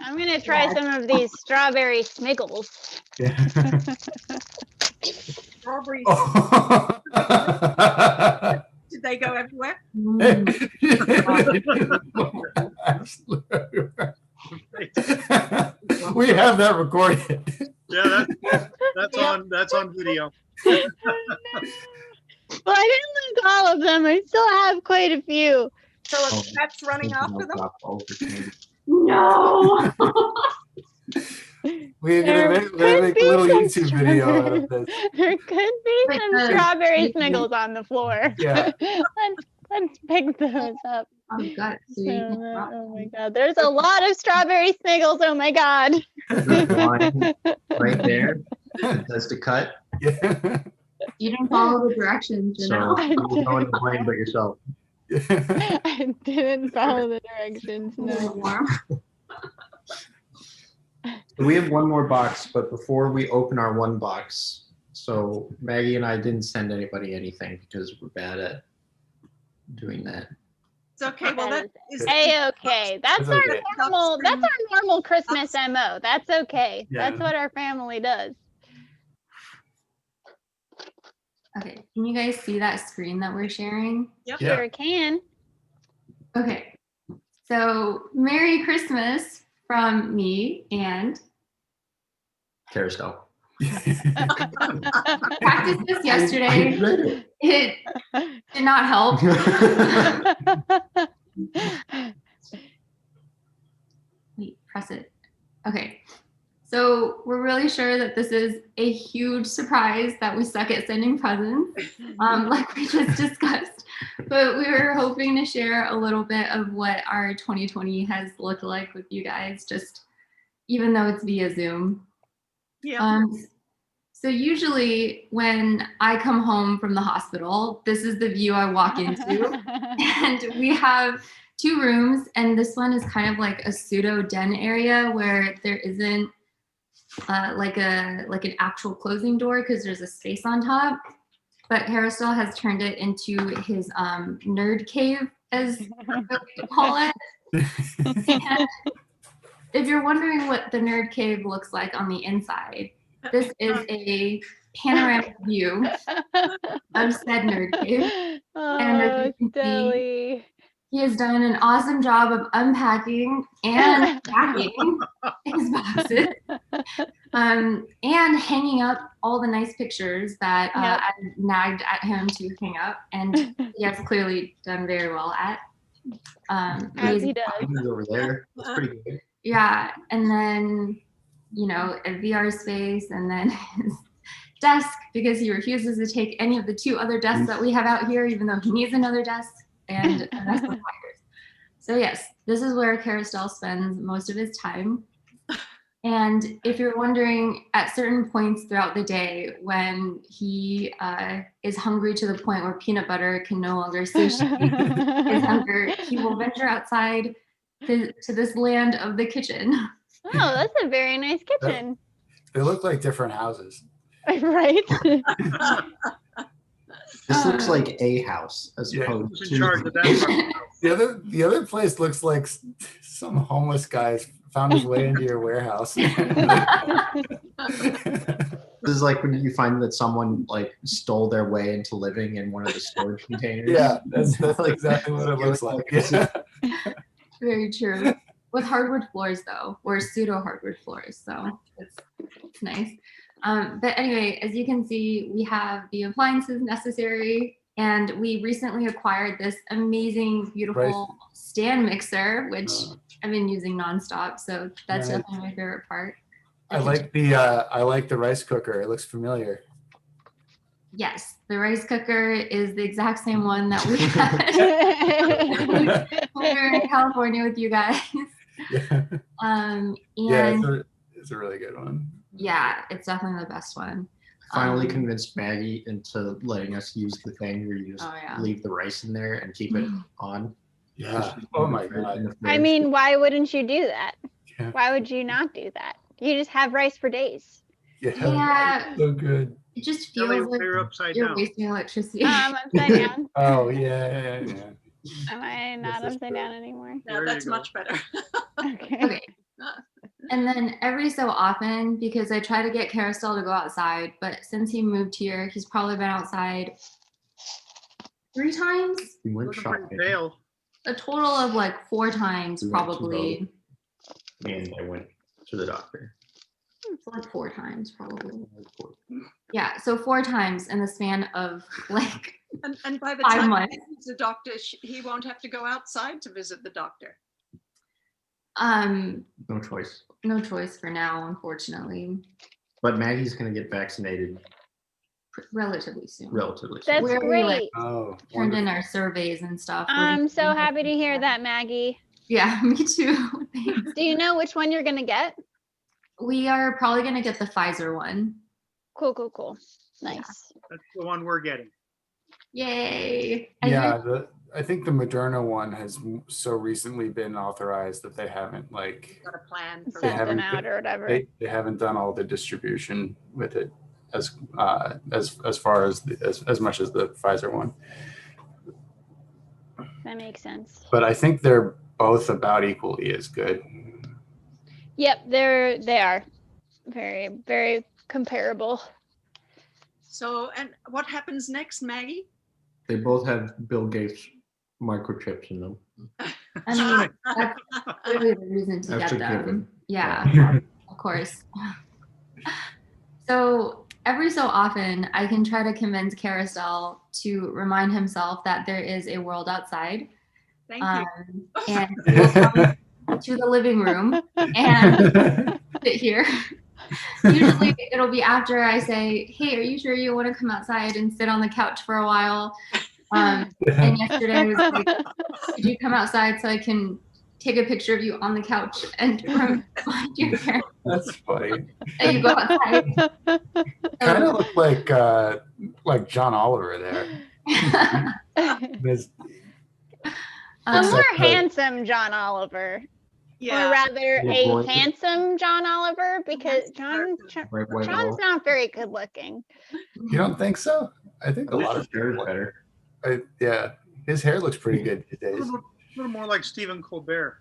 I'm gonna try some of these strawberry Smiggles. Yeah. Strawberries. Oh. Did they go everywhere? We have that recorded. Yeah, that's on video. Well, I didn't lose all of them. I still have quite a few. So are the pets running after them? No. We're gonna make a little YouTube video out of this. There could be Like some the- strawberry Smiggles on the floor. Yeah. Let's pick those up. Oh god. So you can drop Oh my god, there's a lot of strawberry Smiggles. Oh my god. There's one right there. It says to cut. Yeah. You didn't follow the directions, you So know. you go in the blame but yourself. I didn't follow the directions. No. Warm. We have one more box, but before we open our one box, so Maggie and I didn't send anybody anything because we're bad at doing that. It's okay. Well, that is A-okay. That's It's our okay. normal. That's our normal Christmas MO. That's okay. Yeah. That's what our family does. Okay, can you guys see that screen that we're sharing? Yep. Yeah. Sure can. Okay, so Merry Christmas from me and Carousel. practiced this yesterday. It did not help. Wait, press it. Okay. So we're really sure that this is a huge surprise that we suck at sending presents, like we just discussed. But we were hoping to share a little bit of what our 2020 has looked like with you guys, just even though it's via Zoom. yeah. So usually when I come home from the hospital, this is the view I walk into. And we have 2 rooms, and this one is kind of like a pseudo den area where there isn't like an actual closing door because there's a space on top. But Harristel has turned it into his nerd cave, as we like to call it. And if you're wondering what the nerd cave looks like on the inside, this is a panoramic view of said nerd cave. And as Oh, you can see, silly. he has done an awesome job of unpacking and packing his boxes, and hanging up all the nice pictures that Yep. I nagged at him to hang up, and he has clearly done very well at. As he does. He's over there. That's pretty good. Yeah, and then, you know, a VR space, and then his desk, because he refuses to take any of the 2 other desks that we have out here, even though he needs another desk, and a desk with wires. So yes, this is where Carousel spends most of his time. And if you're wondering, at certain points throughout the day when he is hungry to the point where peanut butter can no longer satiate his hunger, he will venture outside to this land of the kitchen. Oh, that's a very nice kitchen. They look like different houses. Right? This looks like a house as Yeah. opposed Who's in charge to of that part? The other place looks like some homeless guys found his way into your warehouse. This is like when you find that someone like stole their way into living in one of the storage containers. Yeah, that's exactly what it looks like. Yeah. Very true. With hardwood floors, though, or pseudo hardwood floors, so it's nice. But anyway, as you can see, we have the appliances necessary, and we recently acquired this amazing, beautiful stand mixer, which I've been using nonstop. So that's Right. definitely my favorite part. I like the rice cooker. It looks familiar. Yes, the rice cooker is the exact same one that we had when we were in California with you guys. Yeah, And it's a really good one. yeah, it's definitely the best one. Finally convinced Maggie into letting us use the thing where you just Oh, yeah. leave the rice in there and keep it on. Yeah. Oh my god. I mean, why wouldn't you do that? Yeah. Why would you not do that? You just have rice for days. Yeah. So good. It just Tell feels me like they're upside you're down. wasting electricity. Upside down. Oh yeah. Am I not This is upside down anymore? No, There that's you go. much better. Okay. Okay, And then every so often, because I try to get Carousel to go outside, but since he moved here, he's probably been outside 3 times, We went Looking pretty shopping pale. a total of like 4 times We went to probably. and I went to the doctor. Like 4 times probably. Yeah, so 4 times in the span of like And by the 5 time months. he sees the doctor, he won't have to go outside to visit the doctor. No choice. No choice for now, unfortunately. But Maggie's gonna get vaccinated Relatively soon. relatively soon. That's We're, great. like, Oh, turned in wonderful. our surveys and stuff. We're I'm just so waiting happy to for hear feedback. that, Maggie. Yeah, me too. Thanks. Do you know which one you're gonna get? We are probably gonna get the Pfizer one. Cool. Nice. That's the one we're getting. Yay! I Yeah, hear- I think the Moderna one has so recently been authorized that they haven't Got a plan for They Sent that. them haven't- out or whatever. they haven't done all the distribution with it as far as much as the Pfizer one. That makes sense. But I think they're both about equally as good. Yep, they are very, very comparable. So, and what happens next, Maggie? They both have Bill Gates microchips in them. I mean, that's really the reason to That's get a them. given. Yeah, of course. So every so often, I can try to convince Carousel to remind himself that there is a world outside. Thank you. And we'll come to the living room and sit here. Usually it'll be after I say, hey, are you sure you want to come outside and sit on the couch for a while? And yesterday I was like, could you come outside so I can take a picture of you on the couch and remind your parents That's funny. that you go outside? Kind of look like John Oliver there. There's- A Um, more Except that- handsome John Oliver, or Yeah. rather Yeah, a boy. handsome John Oliver, because Handsome Right, John's not very good looking. You don't think so? I think a lot of hair is people. better. Yeah, his hair looks pretty good these A days. little more like Stephen Colbert.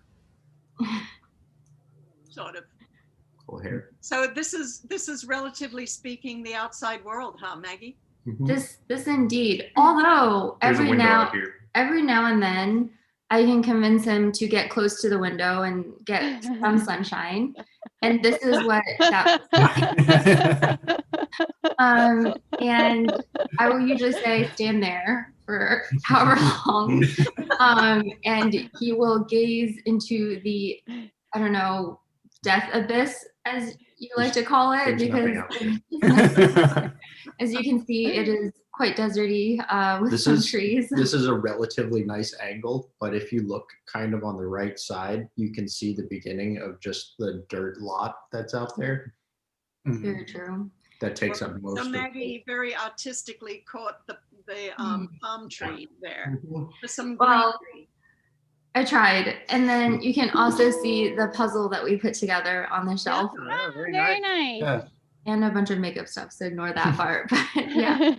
Sort of. Cool hair. So this is relatively speaking the outside world, huh, Maggie? Mhm. This indeed. Although There's a every window now out here. and then I can convince him to get close to the window and get some sunshine. And this is what that and I will usually say stand there for however long. And he will gaze into the, I don't know, death abyss, as you like to call it, There's nothing because out there. as you can see, it is quite deserty with This some is- trees. This is a relatively nice angle, but if you look kind of on the right side, you can see the beginning of just the dirt lot that's out there Mhm. Very true. that takes up most So of Maggie very artistically caught the palm tree there. Mhm. There's some Well, greenery. I tried. And then you can also see the puzzle that we put together on the shelf Yeah, very Very nice. nice. Yeah. and a bunch of makeup stuff. So ignore that part. But yeah.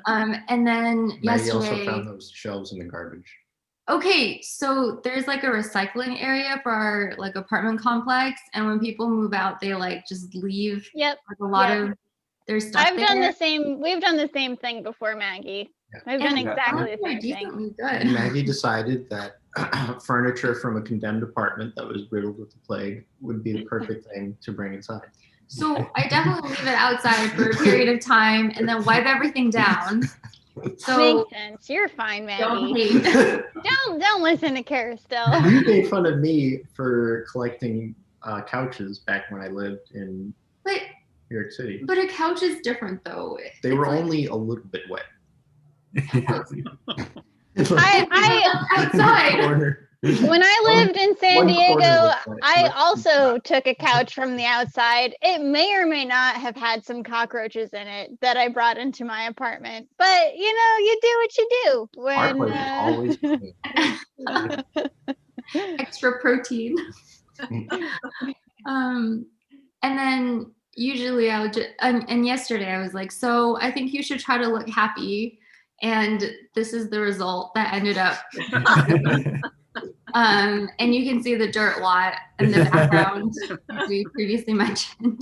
And then Maggie also yesterday. found those shelves in the garbage. Okay, so there's like a recycling area for our like apartment complex, and when people move out, they like just leave Yep. like a lot Yep. of their stuff. I've done there. the same. We've done the same thing before, Maggie. Yeah. I've done And exactly the they're same thing. decently And good. Maggie decided that furniture from a condemned apartment that was riddled with the plague would be the perfect thing to bring inside. So I definitely leave it outside for a period of time and then wipe everything down. So Makes sense. You're fine, don't Maggie. hate. Don't listen to Carousel. You made fun of me for collecting couches back when I lived in But New York City. but a couch is different though. They It's were like- only a little bit wet. I outside. Corner. when I lived in San One corner Diego, was wet. I Let's also took a couch from the outside. It may or may not have had some cockroaches in it that I brought into my apartment. But you know, you do what you do. Our When place is always clean. Extra protein. And then usually I would just, and yesterday I was like, so I think you should try to look happy. And this is the result that ended up. And you can see the dirt lot in the background, as we previously mentioned.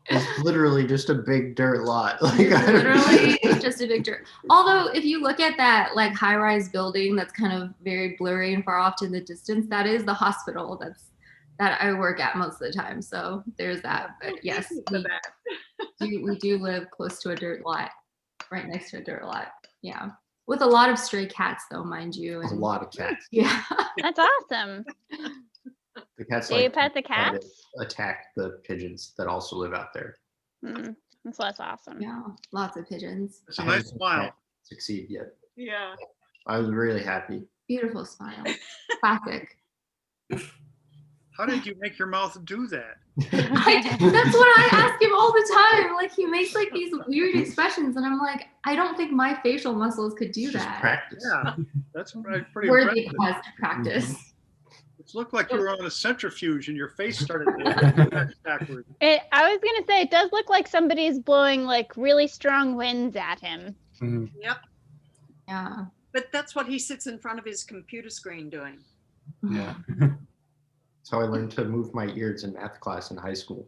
It's literally just a big dirt lot. Like, Literally just a big dirt. Although if you look at that like high-rise building that's kind of very blurry and far off to the distance, that is the hospital that I work at most of the time. So there's that. But yes, we do live close to a dirt lot, right next to a dirt lot. Yeah. With a lot of stray cats though, mind you. a lot of cats. Yeah. That's awesome. The cats Do you like pet the try to cats? attack the pigeons that also live out there. That's less awesome. Yeah. Lots of pigeons. It's a I nice haven't seen a smile. cat succeed yet. Yeah. I was really happy. Beautiful smile. Classic. How did you make your mouth do that? That's what I ask him all the time. Like he makes like these weird expressions, and I'm like, I don't think my facial muscles could do Just that. practice. Yeah, that's pretty Worthy impressive. cause to practice. It looked like you were on a centrifuge and your face started to backward. I was gonna say it does look like somebody's blowing like really strong winds at him. Mhm. Yep. Yeah. But that's what he sits in front of his computer screen doing. Yeah. That's how I learned to move my ears in math class in high school.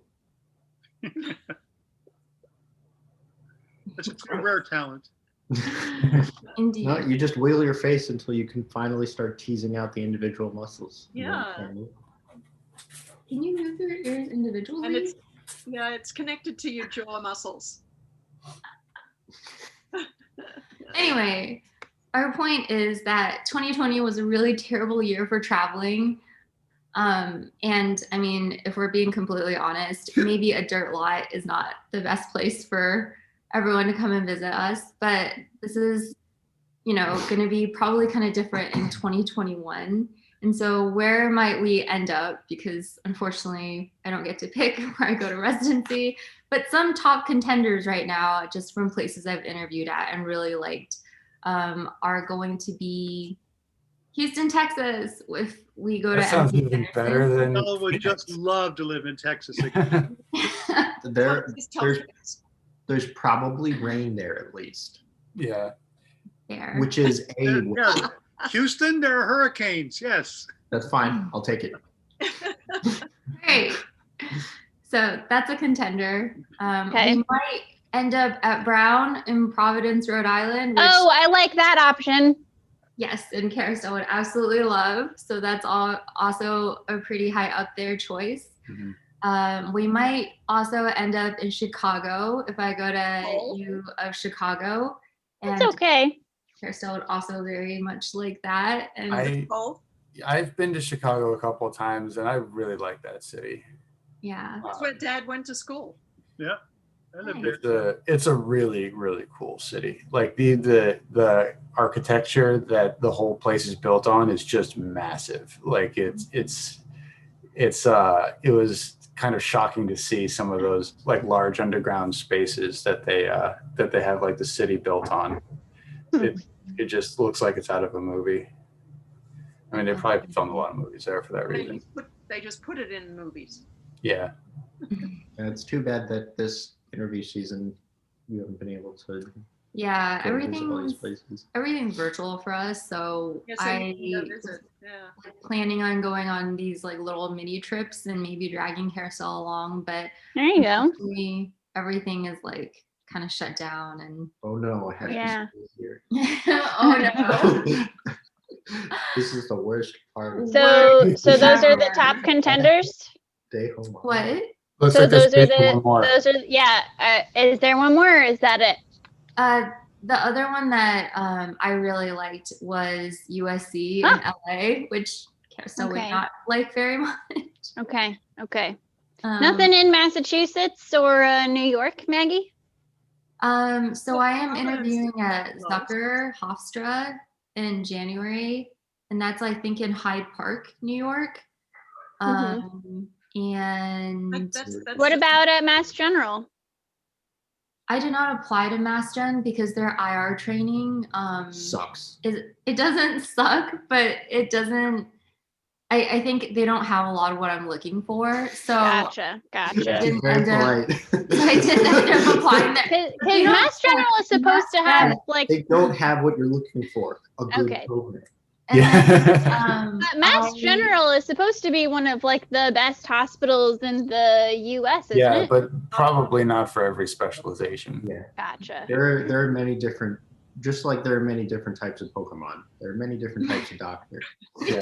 That's a pretty rare talent. Indeed. No, you just wiggle your face until you can finally start teasing out the individual muscles. Yeah. Can you move your ears individually? And it's connected to your jaw muscles. Anyway, our point is that 2020 was a really terrible year for traveling. And I mean, if we're being completely honest, maybe a dirt lot is not the best place for everyone to come and visit us, but this is, going to be probably kind of different in 2021. And so where might we end up? Because unfortunately, I don't get to pick where I go to residency, but some top contenders right now, just from places I've interviewed at and really liked, are going to be Houston, Texas, if we go That to sounds MD even better than Bella would just love to live in Texas again. There's probably rain there at least, yeah. there. which is a Yeah, Houston, there are hurricanes. Yes. that's fine. I'll take it. Great. So that's a contender. Okay. We might end up at Brown in Providence, Rhode Island, which Oh, I like that option. yes, and Carousel would absolutely love. So that's also a pretty high up there choice. Mhm. We might also end up in Chicago if I go to Oh. U of Chicago. It's And okay. Carousel would also very much like that. And Both. I've been to Chicago a couple of times, and I really like that city. yeah. That's where Dad went to school. Yeah. I lived Nice. there. It's a really, really cool city. Like the architecture that the whole place is built on is just massive. Like it was kind of shocking to see some of those like large underground spaces that they have like the city built on. It just looks like it's out of a movie. I mean, they probably filmed a lot of movies there for that reason. They just put it in movies. Yeah. And it's too bad that this interview season you haven't been able to Yeah, go visit all these everything's places. virtual for us. So Yeah, so you can go visit. Yeah. planning on going on these like little mini trips and maybe dragging Carousel along, but There you go. everything is like kind of shut down and Oh no, I have Yeah. to stay here. oh no. This is the worst part of So Word. those are the top contenders. stay home. What? Looks So like there's those are maybe one more. yeah. Is there one more or is that it? The other one that I really liked was USC Huh. in LA, which Carousel would Okay. not like very much. Okay. Um, Nothing in Massachusetts or New York, Maggie? So I am Providence interviewing at is Zucker Hofstra in January, and that's I think in Hyde Park, New York. And That's What just- about at Mass General? I did not apply to Mass Gen because their IR training Sucks. it doesn't suck, but it doesn't. I think they don't have a lot of what I'm looking for. So Gotcha. didn't Very end up- polite. I didn't end up applying there. Because Mass General is supposed to have like They don't have what you're looking for. A good Okay. program. And Yeah. Mass General is supposed to be one of like the best hospitals in the U.S., isn't Yeah, it? but probably not for every specialization. Yeah. Gotcha. There are many different, just like there are many different types of Pokemon. There are many different types of doctors. Yeah.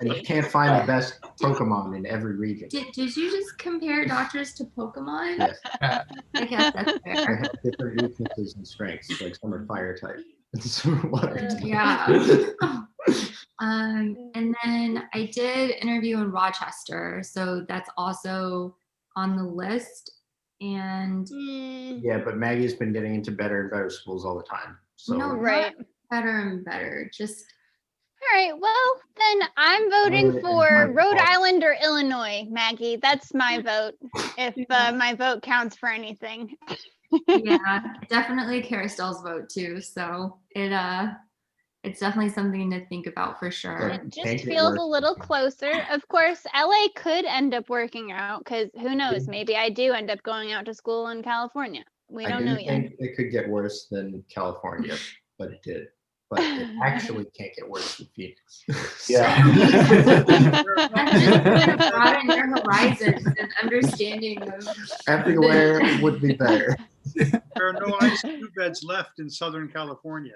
And you can't find the best Pokemon in every region. Did you just compare doctors to Pokemon? Yes. I guess that's They fair. have different weaknesses and strengths. Like some are fire type and some are water type. Yeah. And then I did interview in Rochester, so that's also on the list. And Yeah, but Maggie's been getting into better and better schools all the time. So no, Right. better and better. Just All right. Well, then I'm voting It's for my Rhode fault. Island or Illinois, Maggie. That's my vote. If my vote counts for anything. yeah, definitely Caroustel's vote too. So it's definitely something to think about for sure. Right. It just Can't get feels worse. a little closer. Of course, LA could end up working out because who knows? Maybe I do end up going out to school in California. We I don't know didn't yet. think it could get worse than California, but it did. But it actually can't get worse than Phoenix. Yeah. That's just kind of broaden your horizons and understanding of Everywhere would be better. There are no ICU beds left in Southern California.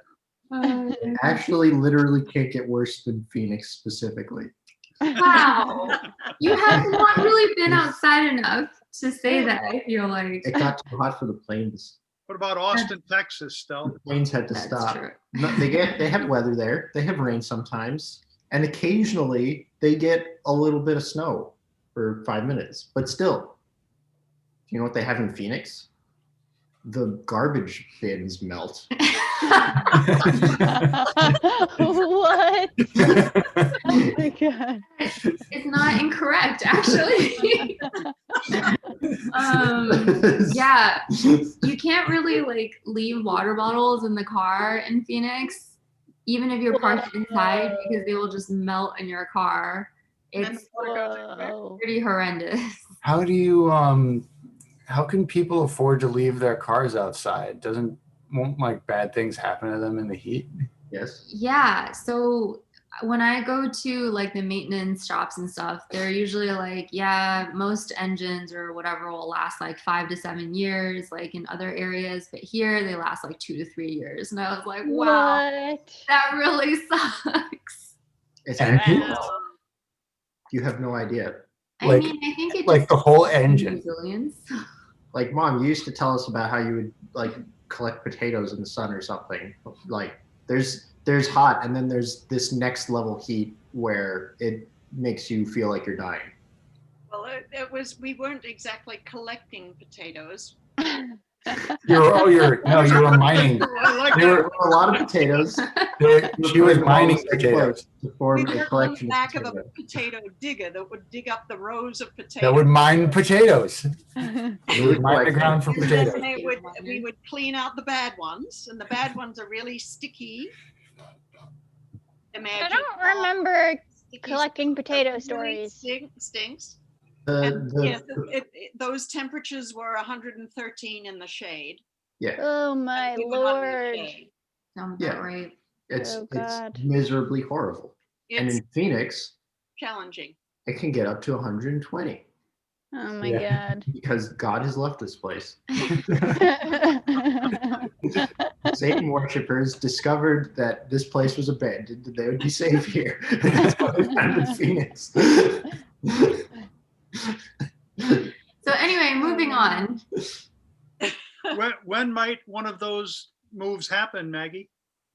It actually literally can't get worse than Phoenix specifically. wow. You have not really been outside enough to say that, I feel like. It got too hot for the planes. What about Austin, Texas, Stell? The planes had to That's stop. true. No, they have weather there. They have rain sometimes, and occasionally they get a little bit of snow for 5 minutes. But still, you know what they have in Phoenix? The garbage bins melt. What? Oh my god. It's not incorrect, actually. Yeah, you can't really like leave water bottles in the car in Phoenix, even if you're parked inside, because they will just melt in your car. It's Whoa. pretty horrendous. How do you how can people afford to leave their cars outside? Won't like bad things happen to them in the heat? Yes. Yeah, so when I go to like the maintenance shops and stuff, they're usually like, yeah, most engines or whatever will last like 5 to 7 years, like in other areas, but here they last like 2 to 3 years. And I was like, wow, What? that really sucks. It's Wow. You have no idea. I Like- mean, I think it Like just the whole takes engine. resilience. Like, Mom, you used to tell us about how you would like collect potatoes in the sun or something. Like, there's hot, and then there's this next level heat where it makes you feel like you're dying. Well, we weren't exactly collecting potatoes. You were mining. I like You that. were, A lot of potatoes. she was mining potatoes to form We a were on collection the back of of a potatoes. potato digger that would dig up the rows of potatoes. that would mine potatoes. We She would would mine the collect ground for And potatoes. then we would clean out the bad ones, and the bad ones are really sticky. I Imagine don't remember sticky collecting stuff potato that really stories. Stinks. The, And the, yes, those temperatures were 113 in the shade. yeah, Oh my We were not in the lord. shade. Sounds Yeah. about right. it's Oh, God. miserably horrible. And It's in Phoenix, challenging. it can get up to 120 Oh my Yeah. because God has left this place. god. Satan worshippers discovered that this place was abandoned and they would be safe here. That's why they found in Phoenix. So anyway, moving on. When might one of those moves happen, Maggie?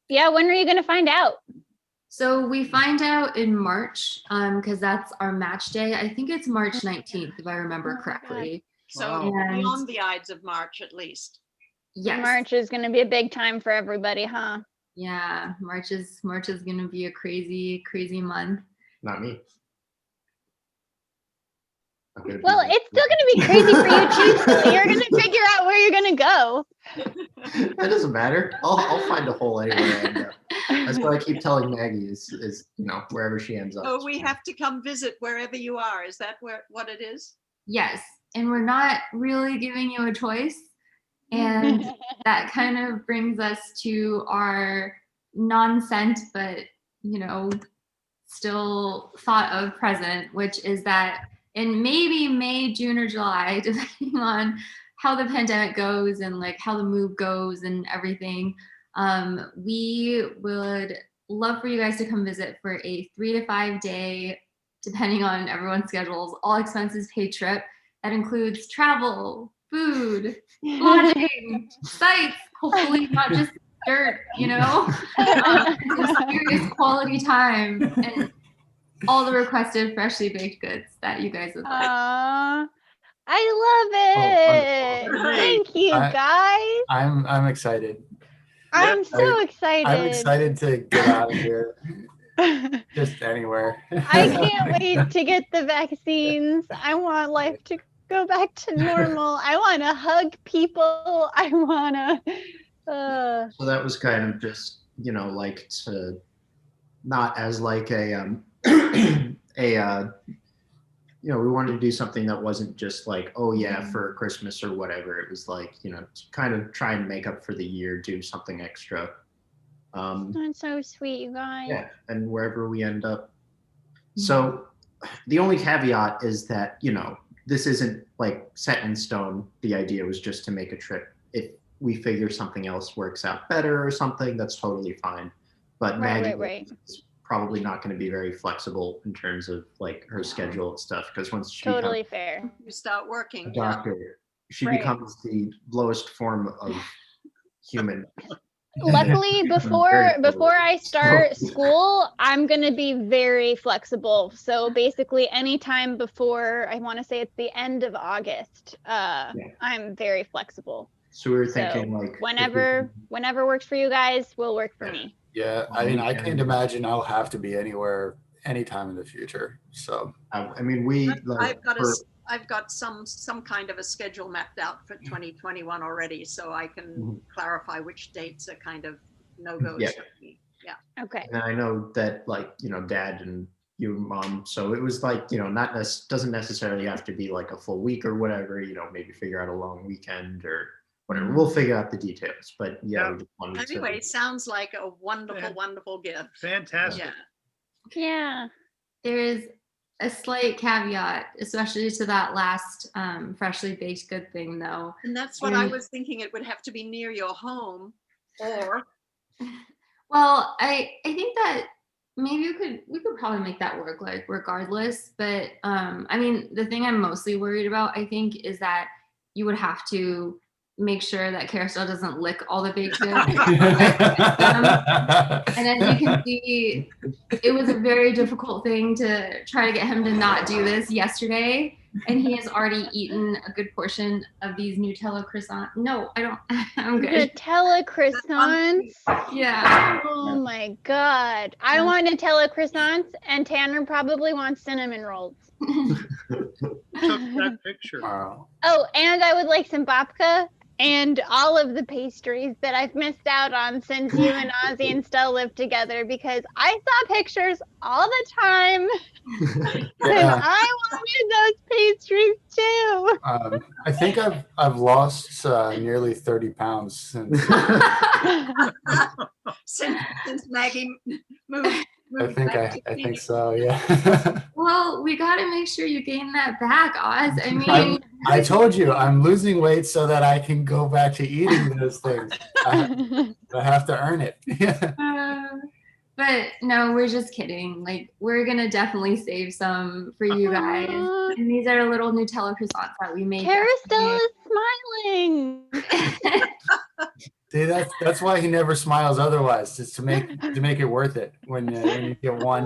Yeah, when are you gonna find out? So we find out in March, because that's our match day. I think it's March 19th, if I remember Oh my correctly. So Wow. And- beyond the Ides of March, at least. Yes. March is gonna be a big time for everybody, huh? Yeah, March is gonna be a crazy, crazy month. Not me. I'm gonna be Well, there. it's still gonna be crazy for you too. So you're gonna figure out where you're gonna go. That doesn't matter. I'll find a hole anywhere I end up. That's what I keep telling Maggie is wherever she ends up. So we have to come visit wherever you are. Is that what it is? Yes, and we're not really giving you a choice. And that kind of brings us to our non-sent but still thought of present, which is that in maybe May, June, or July, depending on how the pandemic goes and like how the move goes and everything, we would love for you guys to come visit for a 3 to 5 day, depending on everyone's schedules, all expenses paid trip that includes travel, food, lodging, sites, hopefully not just dirt, some serious quality time, and all the requested freshly baked goods that you guys would like. I love it. wonderful. Thank you, guys. I'm excited. I'm so excited. I'm excited to get out of here. Just anywhere. I can't wait to get the vaccines. I want life to go back to normal. I want to hug people. I want to. So that was kind of just, like to not as like a we wanted to do something that wasn't just like, oh yeah, for Christmas or whatever. It was like, to kind of try and make up for the year, do something extra. That's so sweet, you guys. Yeah, and wherever we end up. So the only caveat is that, this isn't like set in stone. The idea was just to make a trip. If we figure something else works out better or something, that's totally fine. But Maggie is probably not going to be very flexible in terms of like her schedule and stuff, because once she totally fair. You start working. a doctor, she becomes the lowest form of human. Luckily, before I start school, I'm going to be very flexible. So basically anytime before, I want to say it's the end of August, I'm very flexible. So we were thinking like whenever works for you guys will work for me. Yeah, I mean, I can't imagine I'll have to be anywhere anytime in the future. So I mean, we like I've got some kind of a schedule mapped out for 2021 already, so I can clarify which dates are kind of no-goes for me. Yeah. Okay. And I know that like, Dad and you, Mom, so it was like, doesn't necessarily have to be like a full week or whatever, maybe figure out a long weekend or whatever. We'll figure out the details, but we just wanted anyway, sounds like a wonderful, wonderful gift. Fantastic. Yeah. There is a slight caveat, especially to that last freshly baked good thing, though. And that's what I was thinking. It would have to be near your home, or. Well, I think that maybe we could probably make that work, like regardless. But I mean, the thing I'm mostly worried about, I think, is that you would have to make sure that Carousel doesn't lick all the baked goods. And as you can see, it was a very difficult thing to try to get him to not do this yesterday. And he has already eaten a good portion of these Nutella croissants. No, I don't. I'm good. Nutella croissants? Yeah. Oh my God. I want Nutella croissants, and Tanner probably wants cinnamon rolls. Took that picture. Wow. Oh, and I would like some babka and all of the pastries that I've missed out on since you and Ozzy and Stella lived together, because I saw pictures all the time. And I wanted those pastries too. I think I've lost nearly 30 pounds since. since Maggie moved. I think so. Yeah. Well, we got to make sure you gain that back, Oz. I mean, I told you I'm losing weight so that I can go back to eating those things. I have to earn it. But no, we're just kidding. Like, we're gonna definitely save some for you guys. And these are little Nutella croissants that we made. Carousel is smiling. See, that's why he never smiles otherwise, just to make it worth it when you get one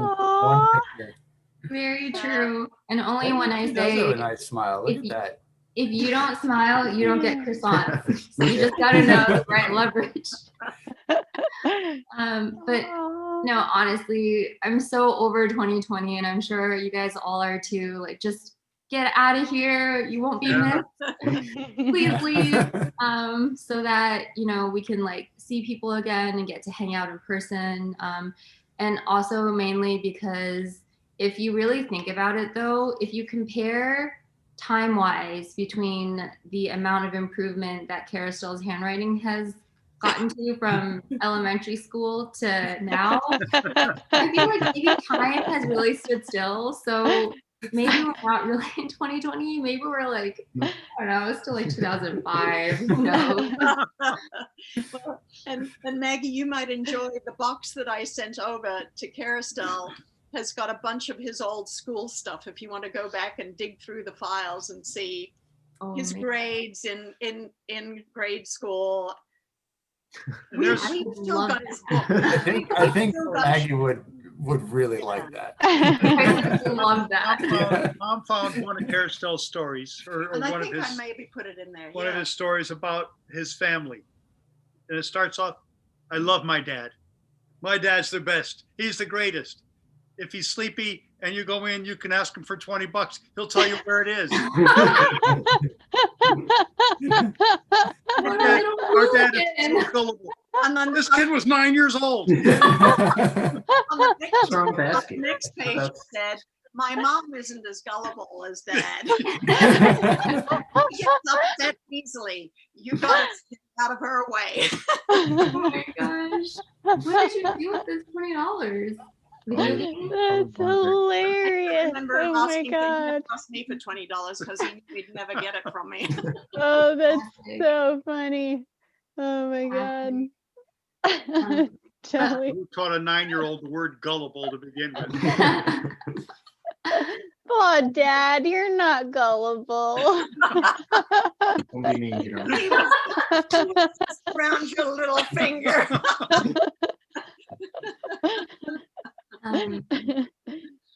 picture. Very true. And only when I He does say have a nice smile. Look at that. If you don't smile, you don't get croissants. So you just gotta know the right leverage. But no, honestly, I'm so over 2020, and I'm sure you guys all are too. Like, just get out of here. You won't be missed. Please leave. So that, we can like see people again and get to hang out in person. And also mainly because if you really think about it though, if you compare time-wise between the amount of improvement that Carousel's handwriting has gotten to from elementary school to now. I feel like maybe time has really stood still. So maybe we're not really in 2020. Maybe we're like, I don't know, it's still like 2005. Who knows? Well, and Maggie, you might enjoy the box that I sent over to Caristel. Has got a bunch of his old school stuff. If you want to go back and dig through the files and see his grades in grade school. There's- We've still got his book. I think Maggie would really like that. I love that. Mom found one of Caristel's stories, or And I one of think his I maybe put it in there. one of his stories about his family. And it starts off, I love my dad. My dad's the best. He's the greatest. If he's sleepy and you go in, you can ask him for $20. He'll tell you where it is. Our dad is so gullible. And then This kid was 9 years old. on the Strong basket. next page it said, my mom isn't as gullible as dad. He gets upset easily. You got to stay out of her way. Oh my gosh. What did you do with this $20? Video games? That's hilarious. I remember Oh him my asking god. to ask me for $20 because he knew he'd never get it from me. Oh, that's Classic. so funny. Oh my god. Totally. Who taught a 9-year-old the word gullible to begin with? Oh, Dad, you're not gullible. Don't be mean, you know. He was just around your little finger.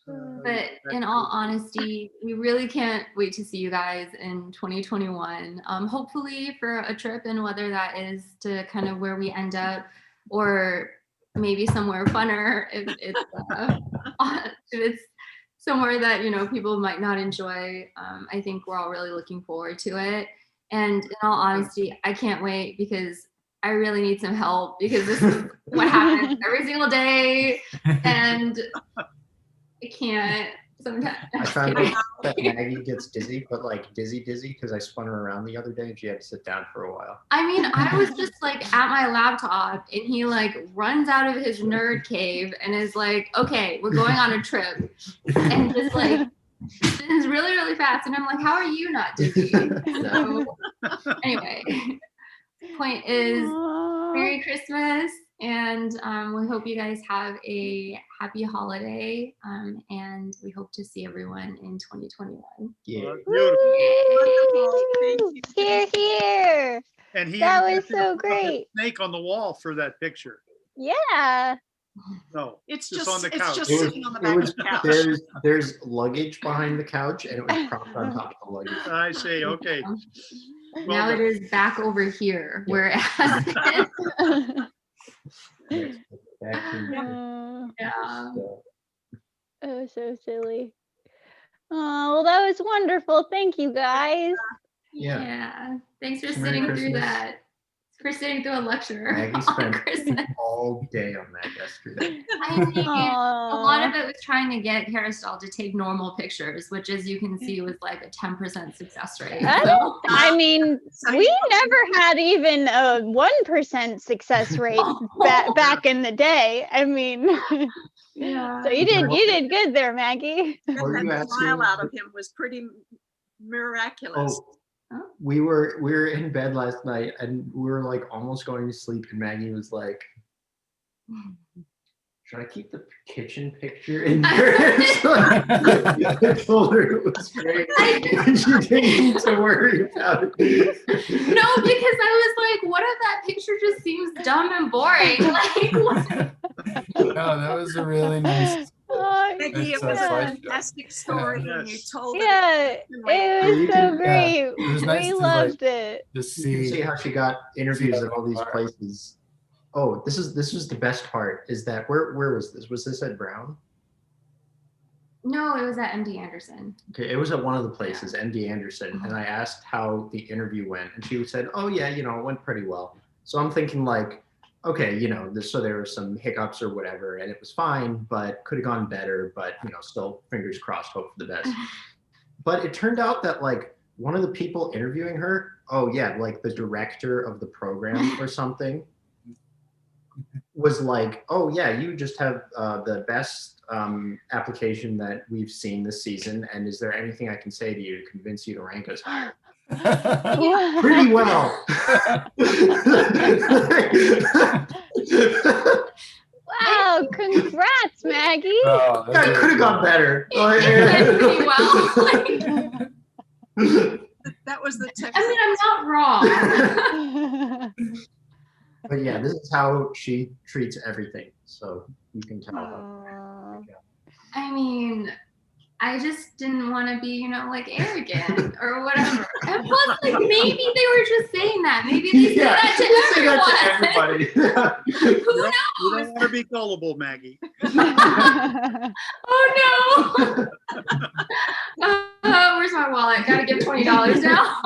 But in all honesty, we really can't wait to see you guys in 2021. Hopefully for a trip, and whether that is to kind of where we end up, or maybe somewhere funner if it's somewhere that, you know, people might not enjoy. I think we're all really looking forward to it. And in all honesty, I can't wait because I really need some help, because this is what happens every single day, and I can't sometimes. I found out that Maggie gets dizzy, but like dizzy because I spun her around the other day and she had to sit down for a while. I mean, I was just like at my laptop and he like runs out of his nerd cave and is like, okay, we're going on a trip. And just like spins really, really fast. And I'm like, how are you not dizzy? So anyway, point is, Merry Christmas. And we hope you guys have a happy holiday. And we hope to see everyone in 2021. Yeah. Thank you. Here, here. And he That even was put so a great. snake on the wall for that picture. Yeah. No, It's just just on the it's couch. just It was, sitting on the it back was of the couch. there's luggage behind the couch and it was propped on top of the luggage. I see. Okay. Now Well it is back over here, whereas Back to- yeah. Oh, so silly. Oh, well, that was wonderful. Thank you, guys. Yeah. Thanks for Merry sitting through Christmas. that. For sitting through a lecture Maggie on spent Christmas. all day on that yesterday. I mean, a lot Aw. of it was trying to get Caristel to take normal pictures, which, as you can see, was like a 10% success rate. That So, I mean, So we you- never had even a 1% success rate back in the day. I mean, yeah. so you did good there, Maggie. What were you That asking? smile out of him was pretty miraculous. Oh, we were in bed last night and we were like almost going to sleep and Maggie was like, should I keep the kitchen picture in there? So I told her it was great. And she didn't need to worry about it. No, because I was like, what if that picture just seems dumb and boring? Like, what? No, that was a really nice. Oh, Maggie, it That's was a a slideshow. fantastic story when you Yes. told it. yeah, it Yeah, was you so can- great. it was nice We to, like, loved it. To You can see see. how she got interviews See at all these how- places. Oh, this was the best part is that where was this? Was this at Brown? No, it was at MD Anderson. Okay, it was at one of the places, MD Anderson, and I asked how the interview went, and she said, "Oh yeah, you know, it went pretty well." So I'm thinking like, okay, you know, so there were some hiccups or whatever, and it was fine, but could have gone better, but you know, still fingers crossed, hope for the best. But it turned out that like one of the people interviewing her, oh yeah, like the director of the program or something, was like, oh yeah, you just have the best application that we've seen this season, and is there anything I can say to you to convince you to rank us higher? Pretty well. Wow, congrats, Maggie. Oh, Yeah, it could have got better. Pretty well. That was the text. I mean, I'm not wrong. But yeah, this is how she treats everything. So you can tell. Aw. I mean, I just didn't want to be, you know, like arrogant or whatever. And plus, like, maybe they were just saying that. Maybe they say that to everyone. Who You knows? don't want to be gullible, Maggie. Oh no! Where's my wallet? Gotta give $20 now.